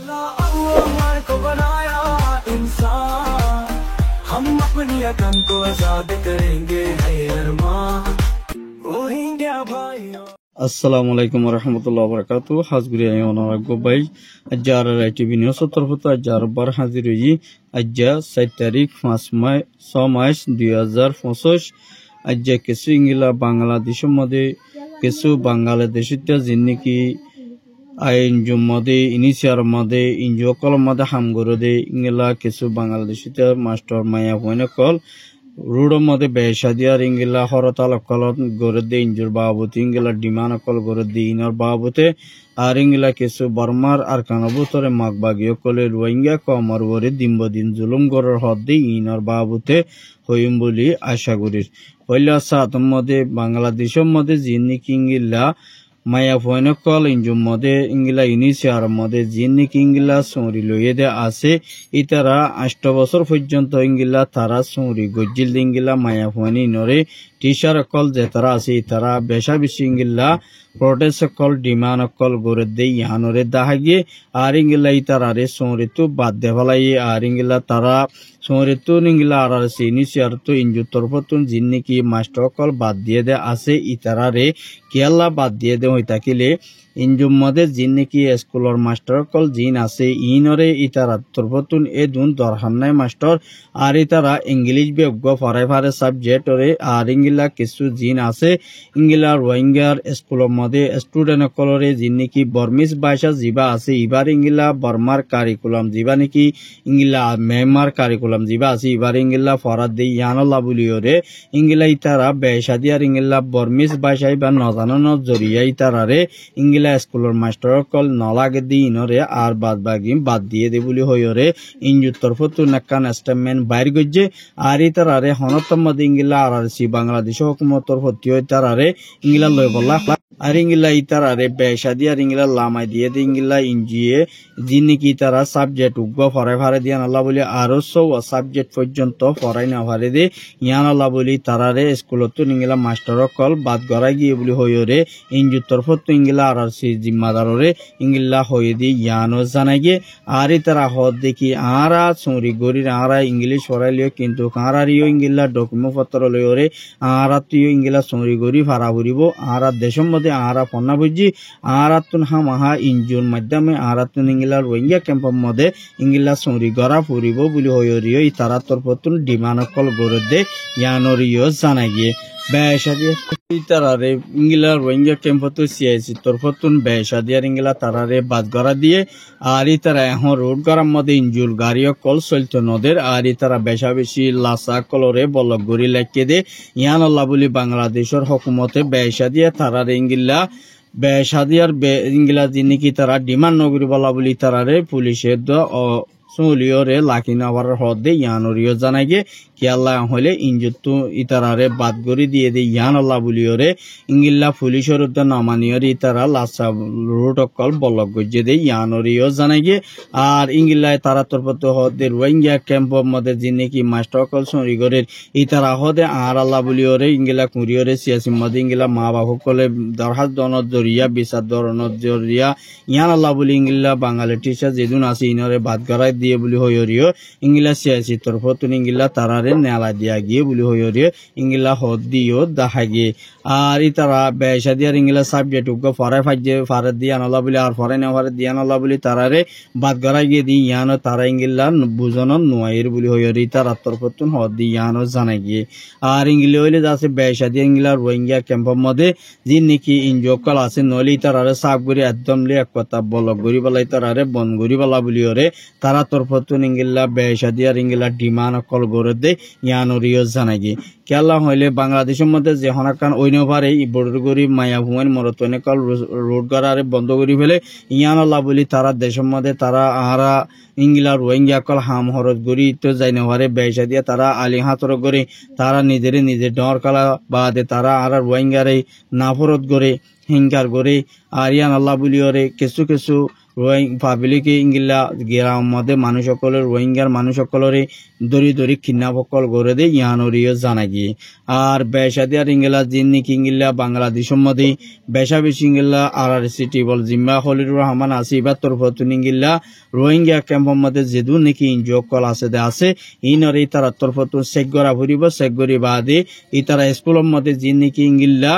अल्लाह को बनाया इंसान, हम अपनी अकल को आजाद करेंगे है अरमान, रोहिंग्या भाइयों। আসসালামু আলাইকুম রহমতুল্লাহ বরকাতু হাজগুড়ি অনারাগ্য ভাই আজ্জার টিভি নিউজ তরফত আজ্জার বার হাজির হই আজ্জা 7 তারিখ 5 মাস 6 মাস 2025 আজ্জা কিছু ইংলা বাংলাদেশের মধ্যে কিছু বাংলাদেশিতে জিন্নিকি আইন জুমদে ইনিশিয়ার মধ্যে ইনজকল মধ্যে হামগরদে ইংলা কিছু বাংলাদেশিতে মাস্টার মায়া হইনে কল রুডর মধ্যে বেসাদিয়ার ইংলা হরতাল কলত গরদে ইঞ্জুর বাবুতে ইংলা ডিমান কল গরদে ইনর বাবুতে আর ইংলা কিছু বর্মার আর কানবুতরে মাগবাগিও কলে রোহিঙ্গা কমর ওরে দিন জুলুম গরর হদ্দে ইনর বাবুতে হইম বলি আশা করি পয়লা সাতম মধ্যে বাংলাদেশের মধ্যে জিন্নিকি ইংলা মায়া ফয়নকল ইঞ্জুম মধ্যে ইংলা ইনিশিয়ার মধ্যে জিন্নিকি ইংলা সৌরি লইয়ে দে আছে ইতারা 8 বছর পর্যন্ত ইংলা তারা সৌরি গজ্জিল ইংলা মায়া ফয়নি নরে টিচার কল যে তারা আছে তারা বেশা বেশি ইংলা প্রোটেস্ট কল ডিমান্ড কল গরে দে ইহানরে দাহাগে আর ইংলা ইতারারে সৌরি তো বাদ দে ফলাই আর ইংলা তারা সৌরি তো ইংলা আর আছে ইনিশিয়ার তো ইঞ্জুর তরফতুন জিন্নিকি মাস্টার কল বাদ দিয়ে দে আছে ইতারারে কেলা বাদ দিয়ে দে হই থাকিলে ইনজুম মধ্যে জিন্নিকি স্কুলের মাস্টার কল জিন আছে ইনরে ইতারা তরফতুন এ দুন দরহান্নাই মাস্টার আর ইতারা ইংলিশ বিজ্ঞ ফরাই ফারে সাবজেক্টরে আর ইংলা কিছু জিন আছে ইংলা রোহিঙ্গার স্কুলের মধ্যে স্টুডেন্ট কলরে জিন্নিকি বর্মিস ভাষা জিবা আছে এবার ইংলা বর্মার কারিকুলাম জিবা নাকি ইংলা মেমার কারিকুলাম জিবা আছে এবার ইংলা ফরাদ দে ইয়ানল্লা বলিওরে ইংলা ইতারা বেসাদিয়ার ইংলা বর্মিস ভাষায় বা নজানো জরিয়া ইতারারে ইংলা স্কুলের মাস্টার কল নলাগে দি ইনরে আর বাদ দিয়ে দে বলি হইরে ইঞ্জুর তরফতু নাকান স্টেটমেন্ট বাইর গজ্জে আর ইতারারে হনতম ইংলা আর সি বাংলাদেশ হুকুমত তরফতি হই তারারে ইংলা লই বলা আর ইংলা ইতারারে বেসাদিয়ার ইংলা লামাই দিয়ে দে ইংলা ইঞ্জিয়ে জিনিকি তারা সাবজেক্ট উগ্র ফরাই ফারে দিয়ান আল্লাহ বলি আরো সব সাবজেক্ট পর্যন্ত ফরাই না ফারে দে ইয়ান আল্লাহ বলি তারারে স্কুলত ইংলা মাস্টার কল বাদ গড়াই গিয়ে বলি হইরে ইঞ্জুর তরফত ইংলা আর সি জিম্মাদাররে ইংলা হয়ে দি ইয়ানো জানাই গে আর তারা হদ দেখি আরা চুরি গরির আরা ইংলিশ ফরাইলিও কিন্তু কারারিও ইংলা ডকুমেন্ট পত্র লইরে আরা তুই ইংলা চুরি গরি ফারা ফুরিব আর দেশের মধ্যে আরা পন্না বুঝি আরাতুন হামাহা ইঞ্জুর মাধ্যমে আরাতুন ইংলা রোহিঙ্গা ক্যাম্পের মধ্যে ইংলা চুরি গড়া ফুরিব বলি হইরিও তারা তরফতুন ডিমান্ড কল গড়ে দে ইয়ানরিও জানাই গে বেসাদিয়া তারারে ইংলা রোহিঙ্গা ক্যাম্পতো সিআইসি তরফতুন বেসাদিয়ার ইংলা তারারে বাদ গড়া দিয়ে আর তারা এখন রোড গড়ার মধ্যে ইঞ্জুর গাড়িও কল চলত নদের আর তারা বেশা বেশি লাসা কলরে বলক গড়ি লেখকে দে ইয়ান আল্লাহ বলি বাংলাদেশের হকুমতে বেসাদিয়া তারারে ইংলা বেসাদিয়ার ইংলা জিনিকি তারা ডিমান্ড নগরী বলা বলি তারারে পুলিশের সুলিওরে লাকিনা হওয়ার হদে ইয়ানরিও জানাই গে কি আল্লাহ হলে ইঞ্জুতু ইতারারে বাদ গড়ি দিয়ে দে ইয়ান আল্লাহ বলিওরে ইংলা পুলিশের উদ্যান নামানিয়র ইতারা লাসা রোটকল বলক গজ্জে দে ইয়ানরিও জানাই গে আর ইংলা তারা তরফত হদে রোহিঙ্গা ক্যাম্পের মধ্যে জিনিকি মাস্টার কল সরিগরের ইতারা হদে আর আল্লাহ বলিওরে ইংলা কুরিয়রে সিয়াসি মধ্যে ইংলা মা বাবু কলে দরহাজ দনত জরিয়া বিচার দরনত জরিয়া ইয়ান আল্লাহ বলি ইংলা বাঙালি টিচার যেদিন আছে ইনরে বাদ গড়াই দিয়ে বলি হইরিও ইংলা সিয়াসি তরফতুন ইংলা তারারে নেলা দিয়া গিয়ে বলি হইরিও ইংলা হদ দিও দাহাগে আর তারা বেসাদিয়ার ইংলা সাবজেক্ট উগ্র ফরাই ফাজে ফারে দিয়ে আনলা বলি আর ফরাই না ফারে দিয়ে আনলা বলি তারারে বাদ গড়াই গিয়ে দি ইয়ানো তারা ইংলা বুঝন নোয়াইর বলি হইরি তারা তরফতুন হদ দি ইয়ানো জানাই গিয়ে আর ইংলি হইলে যাচ্ছে বেসাদিয়া ইংলা রোহিঙ্গা ক্যাম্পের মধ্যে যে নাকি ইনজকল আছে নলি তারারে সাফ করি একদম লি এক কথা বলক গরি বলাই তারারে বন গরি বলা বলি ওরে তারা তরফতুন ইংলা বেসাদিয়ার ইংলা ডিমান্ড কল গড়ে দে ইয়ানরিও জানাই গে কেলা হইলে বাংলাদেশের মধ্যে যে হনাকান ঐনভারে বর্ডার গরি মায়া ভুমেন মরতনে কল রোড গড়ারে বন্ধ করি ফেলে ইয়ান আল্লাহ বলি তারা দেশের মধ্যে তারা আহারা ইংলা রোহিঙ্গা কল হাম হরত গরি তো যাই নভারে বেসাদিয়া তারা আলি হাতর গড়ে তারা নিজে ডর কালা বাদে তারা আর রোহিঙ্গারে নাফরত গড়ে হিংকার গড়ে আর ইয়ান আল্লাহ বলিওরে কিছু পাবলিক ইংলা গ্রাম মধ্যে মানুষ সকলের রোহিঙ্গার মানুষ সকলের দরি দরি কিডন্যাপকল করে দে ইয়ানরিও জানা গিয়ে আর বেসাদি আর ইংলা জিন নিকি ইংলা বাংলাদেশের মধ্যে বেসা বেশি ইংলা আর সিটি বল জিম্মা হলির রহমান আসিবার তরফতুন ইংলা রোহিঙ্গা ক্যাম্পের মধ্যে যেদু নাকি ইনজয় কল আছে দে আছে ইনরে তারা তরফতুন চেক করা ফুরিব চেক করি বাদে ই তারা স্কুলের মধ্যে জিন নিকি ইংলা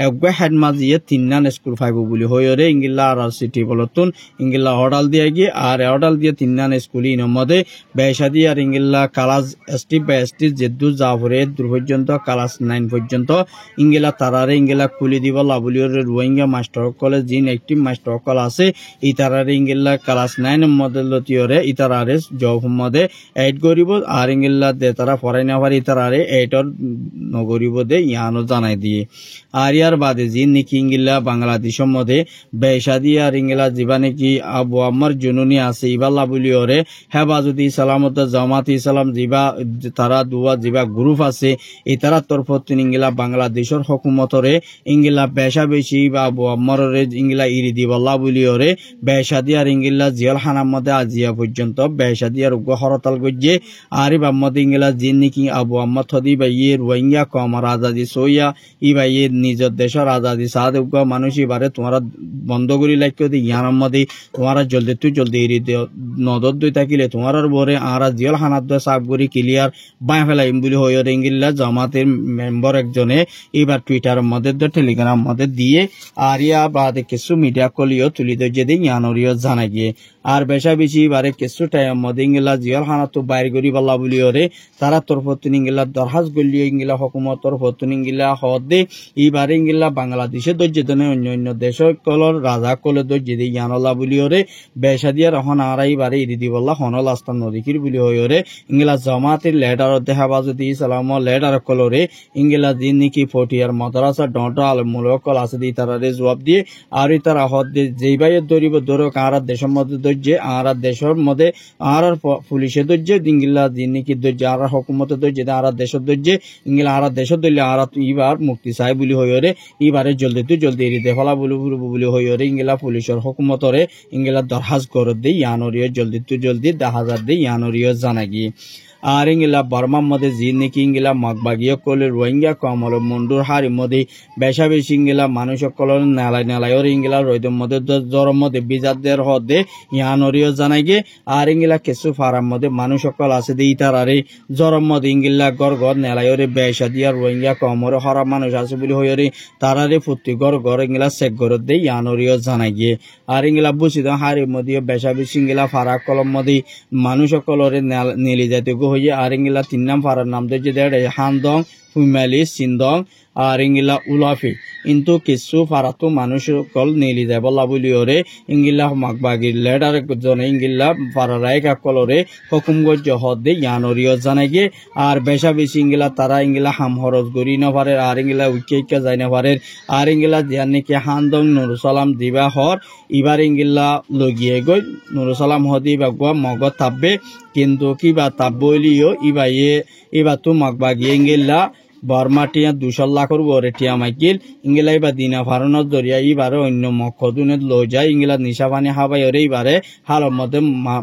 একগা হেড মাজিয়ে তিননান স্কুল ফাইব বলি হইরে ইংলা আর সিটি বলতুন ইংলা অর্ডার দিয়ে গিয়ে আর অর্ডার দিয়ে তিননান স্কুল ইন মধ্যে বেসাদি আর ইংলা ক্লাস এসটি বা এসটি যেদু যাভরে দূর পর্যন্ত ক্লাস 9 পর্যন্ত ইংলা তারারে ইংলা খুলি দিব লাবুলিয়র রোহিঙ্গা মাস্টার কলেজ জিন একটি মাস্টার কল আছে ই তারারে ইংলা ক্লাস 9 মধ্যে লতিয়রে ই তারারে জব মধ্যে এড করিব আর ইংলা দে তারা পড়াই না পারে ই তারারে এডর নগরিব দে ইয়ানো জানাই দিয়ে আর ইয়ার বাদে জিন নিকি ইংলা বাংলাদেশের মধ্যে বেসাদি আর ইংলা জীবানে কি আবু আম্মার জুনুনি আছে ইবাল্লা বলিওরে হেফাজতে সালামত জামাত ইসলাম জিবা তারা দুয়া জিবা গ্রুপ আছে এই তারা তরফত ইংলা বাংলাদেশের হুকুমতরে ইংলা বেসা বেশি বা আবু আম্মারে ইংলা ইরি দিবাল্লা বলিওরে বেসাদি আর ইংলা জিয়াল খানার মধ্যে আজিয়া পর্যন্ত বেসাদি আর হরতাল গজ্জে আর ইবার মধ্যে ইংলা জিন নিকি আবু আম্মা থদি বা ইয়ে রোহিঙ্গা কমার আজাদি সইয়া ইবা ইয়ে নিজের দেশের আজাদি সাদ মানুষ এবারে তোমারা বন্ধ করি লাগতে দি ইয়ার মধ্যে তোমারা জলদি এরি নদর দই থাকিলে তোমার বরে আরা জিয়াল খানার দয় সাফ করি ক্লিয়ার বাঁ ফেলাইম বলি হয়ে ইংলা জামাতের মেম্বার একজনে এবার টুইটারের মধ্যে টেলিগ্রাম মধ্যে দিয়ে আর ইয়া বাদে কিছু মিডিয়া কলিও তুলি দিয়ে দিই ইয়ানরিও জানা গিয়ে আর বেশা বেশি এবারে কিছু টাইম মধ্যে ইংলা জিয়াল খানা তো বাইর করি বলা বলিওরে তারা তরফতুন ইংলা দরহাজ গলিয়ে ইংলা হকুমত তরফতুন ইংলা হদ দে এবারে ইংলা বাংলাদেশে দর্জে দেনে অন্য দেশ কলর রাজা কলে দর্জে দিয়ে ইয়ানলা বলিওরে বেসা দিয়ে রহন আরা এবারে ইদি দি বললা হনল আস্তান নদীকির বলি হইরে ইংলা জামাতের লেটার দেহাবাজতি ইসলাম লেটার কলরে ইংলা দিন নিকি ফটিয়ার মাদ্রাসা ডটা আল মুলকল আছে দি তারারে জবাব দিয়ে আর তারা হদ দে যেই ভাই দরিব দরক আর দেশের মধ্যে দর্জে আর দেশের মধ্যে আর পুলিশে দর্জে ইংলা দিন নিকি দর্জে আর হুকুমতে দর্জে আর দেশের দর্জে ইংলা আর দেশের দর্জে আর ইবার মুক্তি চাই বলি হইরে এবারে জলদি এরি দেফলা বলি হইরে ইংলা পুলিশের হুকুমতরে ইংলা দরহাজ করে দেই ইয়ানরিও জলদি 10,000 দেই ইয়ানরিও জানা গিয়ে আর ইংলা বর্মার মধ্যে জিন নিকি ইংলা মগবাগিয় কলে রোহিঙ্গা কমল মন্ডুর হারি মধ্যে বেসা বেশি ইংলা মানুষ কলর নেলাই ইংলা রোদের মধ্যে জ্বরের মধ্যে বিজাদের হদে ইয়ানরিও জানাই গে আর ইংলা কিছু ফারার মধ্যে মানুষ সকল আছে দি তারারে জ্বরের মধ্যে ইংলা গড় নেলাইরে বেসা দিয়া রোহিঙ্গা কমর হরা মানুষ আছে বলি হইরে তারারে প্রতি গড় ইংলা চেক করে দে ইয়ানরিও জানাই গে আর ইংলা বুঝিদ হারির মধ্যে বেসা বেশি ইংলা ফারা কলম মধ্যে মানুষ সকলরে নেলি যাইতে হয়ে আর ইংলা 3 নাম ফারার নাম দিয়ে হানদং হুইমালি সিন্দং আর ইংলা উলাফি কিন্তু কিছু ফারাতো মানুষ কল নেলি যায় বলা বলিওরে ইংলা মাগবাগির লেডার জনে ইংলা ফারারাই কলরে হুকুম গজ্জ হদে ইয়ানরিও জানাই গে আর বেসা বেশি ইংলা তারা ইংলা হাম হরজ গরি না পারে আর ইংলা উইকে যাই না পারে আর ইংলা জিয়ান নাকি হানদং নুরুসালাম দিবা হর এবার ইংলা লগিয়ে গই নুরুসালাম হদি বা গোয়া মগ থাকবে কিন্তু কিবা তাবলিও ইবা তো মাগবাগিয়ে ইংলা বর্মাটিয়া 200 লাখর উপরে টিয়া মাইকেল ইংলা বা দিনা ফারণত দরিয়া ইবারে অন্য মক্কদুনে লই যায় ইংলা নিশা পানি হাবাই ওরে ইবারে হালের মধ্যে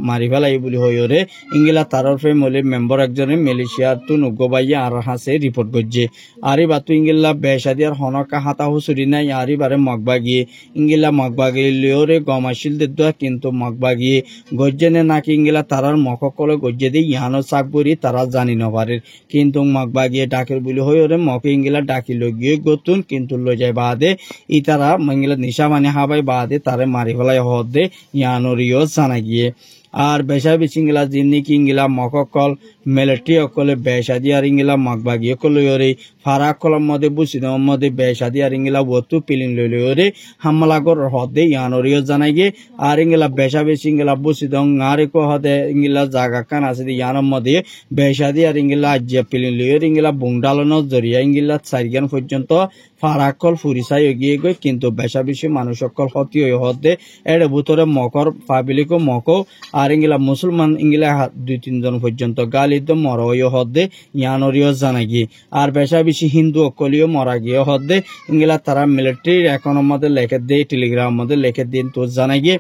মারি ফেলাই বলি হইরে ইংলা তারর ফ্যামিলি মেম্বার একজনে মালয়েশিয়ার তো নগবাইয়া আর হাসে রিপোর্ট করছে আর ইবা তো ইংলা বেসাদিয়ার হনকা হাতা হুসুরি নাই আর ইবারে মগবাগিয়ে ইংলা মগবাগিয়ে লিওরে গমাশিল দেদ কিন্তু মগবাগিয়ে গজ্জেনে নাকি ইংলা তারার মককলে গজ্জে দিয়ে ইয়ানো চাকবরি তারা জানি না পারে কিন্তু মগবাগিয়ে ডাকের বলি হইরে মকে ইংলা ডাকি লগিয়ে গতুন কিন্তু লই যায় বাদে ই তারা ইংলা নিশা মানে হাবাই বাদে তারে মারি ফেলাই হদে ইয়ানরিও জানা গিয়ে আর বেসা বেশি ইংলা জিন্নি কি ইংলা মককল মিলিটারি অকলে বেসাদি আর ইংলা মগবাগি অকলে ফারাক কলম মধ্যে বুঝিদ মধ্যে বেসাদি আর ইংলা বতু পিলিন লইলে হামলা কর হদে ইয়ানরিও জানাই গে আর ইংলা বেসা বেশি ইংলা বুঝিদ আর কো হদে ইংলা জায়গা কান আছে ইয়ানোর মধ্যে বেসাদি আর ইংলা আজিয়া পিলিন লইরে ইংলা বুংডালন জরিয়া ইংলা 4 পর্যন্ত ফারাকল ফুরিসাই গিয়ে গই কিন্তু বেশা বেশি মানুষ সকল হতি হয়ে হতে এর ভিতরে মকর পাবলিক মকো আর ইংলা মুসলমান ইংলা 2-3 জন পর্যন্ত গালিদ মর হয়ে হতে ইয়ানরিও জানাগি আর বেশা বেশি হিন্দু অকলিও মরা গিয়ে হতে ইংলা তারা মিলিটারি এখনো মধ্যে লেখে দেয় টেলিগ্রাম মধ্যে লেখে দিন তো জানাগি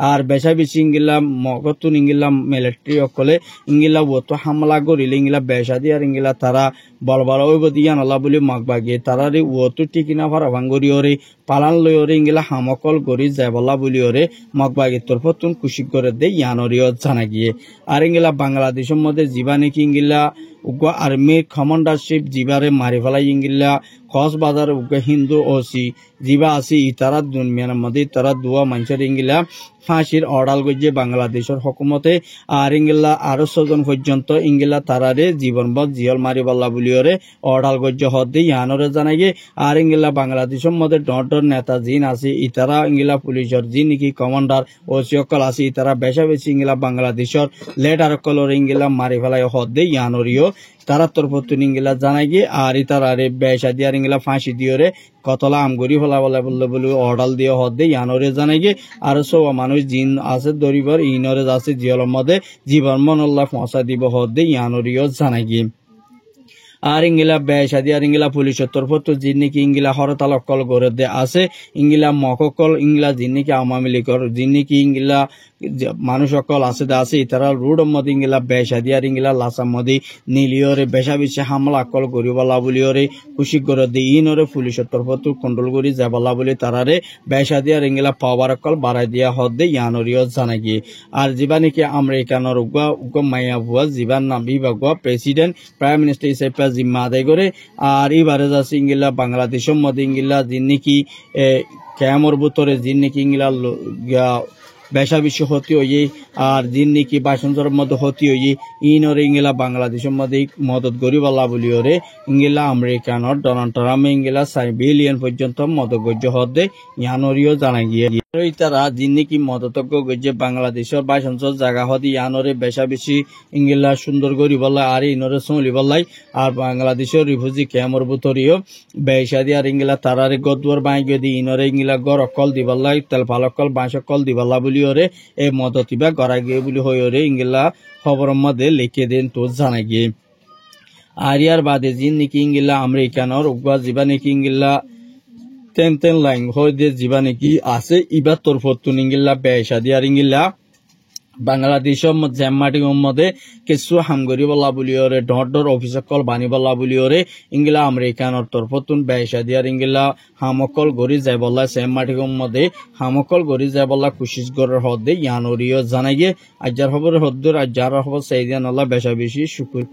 আর বেশা বেশি ইংলা মগতুন ইংলা মিলিটারি অকলে ইংলা ওতো হামলা করিলে ইংলা বেশা দিয়ে আর ইংলা তারা বল বল ওই বদিয়ান আল্লাহ বলি মাগবাগে তারারে ওতো টিকিনা ফারা ভাঙ্গরি ওরে পালান লই ওরে ইংলা হামকল গরি যাবলা বলি ওরে মাগবাগে তোরপতুন খুশি করে দে ইয়ানরিও জানা গিয়ে আর ইংলা বাংলাদেশের মধ্যে জীবানে কি ইংলা উগ্র আর্মির কমান্ডারশিপ জিবারে মারি ফেলাই ইংলা কক্সবাজার উগ্র হিন্দু ওসি জিবা আসি ইতারা দুনিয়ার মধ্যে তারা দুয়া মানুষের ইংলা ফাঁসির অর্ডার গজে বাংলাদেশের হকুমতে আর ইংলা আরো 6 জন পর্যন্ত ইংলা তারারে জীবনবদ জিয়ল মারি বল্লা বলিওরে অর্ডার গজে হদে ইয়ানরে জানাইগে আর ইংলা বাংলাদেশের মধ্যে ডর নেতা জিন আছে ইতারা ইংলা পুলিশের জিন কি কমান্ডার ওসি অকল আছে ইতারা বেশা বেশি ইংলা বাংলাদেশের লেডার কলর ইংলা মারি ফেলাই হদে ইয়ানরিও তারা তরফতুন ইংলা জানাইগে আর ইতারারে বেশা দিয়ার ইংলা ফাঁসি দিওরে কতলা আমগরি ফলা বলা বললে বলে অর্ডার দিয়ে হদে ইয়ানরে জানাইগে আর সব মানুষ জিন আছে দরিবার ইনরে আছে জিয়লের মধ্যে জীবন মনল্লাহ পৌঁছা দিব হদে ইয়ানরিও জানাইগে আর ইংলা বেশা দিয়ে আর ইংলা পুলিশের তরফত জিন্নিকি ইংলা হরতাল অকল করে দে আছে ইংলা মককল ইংলা জিন্নিকি আওয়ামী লীগর জিন্নিকি ইংলা মানুষ অকল আছে দে আছে ইতারা রোডের মধ্যে ইংলা বেশা দিয়ে আর ইংলা লাসার মধ্যে নীলিয়রে বেশা বেশি হামলা অকল করিবলা বলিওরে খুশি করে দে ইনরে পুলিশের তরফত কন্ট্রোল করি যাবলা বলি তারারে বেশা দিয়ে আর ইংলা পাওয়ার অকল বাড়াই দিয়া হদে ইয়ানরিও জানা গিয়ে আর যিবা নাকি আমেরিকানোর উগ্র মাইয়া ভুয়া যিবার নাম বিভাগ প্রেসিডেন্ট প্রাইম মিনিস্টার হিসেবে জিম্মা আদায় করে আর এবারে যাচ্ছে ইংলা বাংলাদেশের মধ্যে ইংলা যিনি ক্যামর ভিতরে যিনি ইংলা বেশা বেশি হতি হইয়ে আর যিনি বাসন্তর মধ্যে হতি হইয়ে ইনরে ইংলা বাংলাদেশের মধ্যে মদত গরিবাল্লা বলি ওরে ইংলা আমেরিকানোর ডোনাল্ড ট্রাম্প ইংলা 4 বিলিয়ন পর্যন্ত মদত গজ্য হদে ইয়ানরিও জানা গিয়ে তারা যিনি মদতজ্ঞ গজ্যে বাংলাদেশের বাসন্তর জায়গা হদি ইয়ানরে বেশা বেশি ইংলা সুন্দর গরিবাল্লা আর ইনরে চলিবাল্লাই আর বাংলাদেশের রিফিউজি ক্যাম্পর ভিতরেও বেশা দিয়ে আর ইংলা তারারে গদুয়ার বাই গদি ইনরে ইংলা গর অকল দিবাল্লাই তেল ফালকল বাঁশ অকল দিবাল্লা বলি ওরে এ মদতিবা গড়া গিয়ে বলি হয়ে ওরে ইংলা খবরের মধ্যে লিখে দেন তো জানা গিয়ে আর ইয়ার বাদে যিনি ইংলা আমেরিকানোর উগ্র জীবা নাকি ইংলা তেন লাইন হয়ে জীবা নাকি আছে ইবার তরফতুন ইংলা বেশা দিয়ে আর ইংলা বাংলাদেশের জ্যামাটিং মধ্যে কিছু হামগরি বলা বলি ওরে ডর অফিস কল বানি বলা বলি ওরে ইংলা আমেরিকানোর তরফতুন বেশা দিয়ার ইংলা হামকল গড়ি যায় বলা জ্যামাটিং মধ্যে হামকল গড়ি যায় বলা কুশিস গড়ের হদে ইয়ানরিও জানাইয়ে আজার খবর হদ্দুর আজার খবর সাইদিয়ান আল্লাহ বেশা বেশি শুকুর।